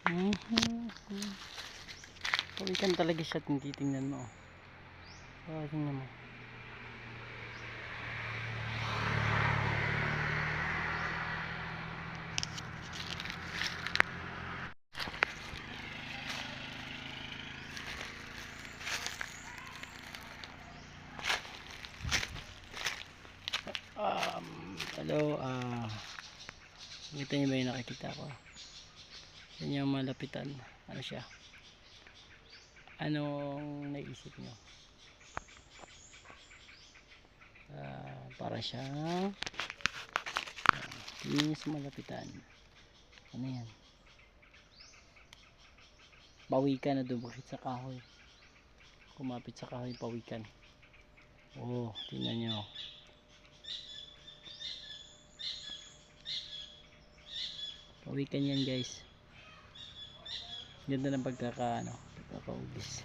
Mhm. Pawikan talaga siya kung titingnan mo. Tingnan mo. Hello, kita niyo ba yung nakikita ko? Yan yung malapitan. Ano siya? Anong naisip nyo? Para siyang tingnan nyo sa malapitan. Ano yan? Pawikan na dumukit sa kahoy. Kumapit sa kahoy, pawikan. Oh, tingnan nyo. Pawikan yan, guys. Ganda ng pagkakaugis.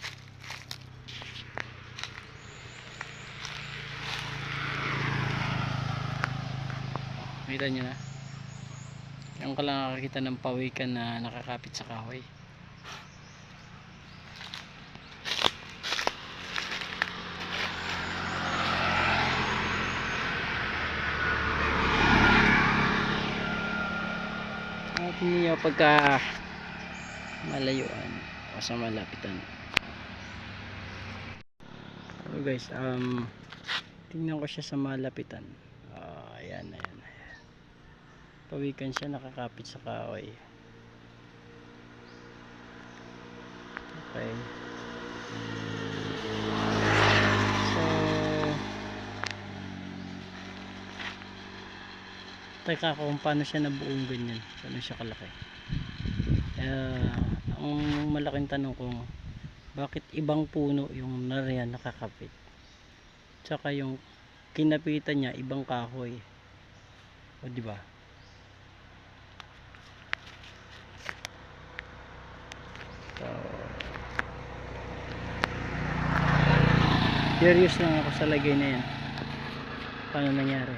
Nakita nyo na? Yung ka lang nakakita ng pawikan na nakakapit sa kahoy. Tingnan nyo pagka malayuan o sa malapitan. So guys, tingnan ko siya sa malapitan. Ayan. Pawikan siya, nakakapit sa kahoy. Okay. So, teka kung paano siya nabuong ganyan. Paano siya kalaki. Ang malaking tanong ko, bakit ibang puno yung nariyan nakakapit? Tsaka yung kinapitan niya, ibang kahoy. O diba? So, curious lang ako sa lagay na yan. Paano nangyari?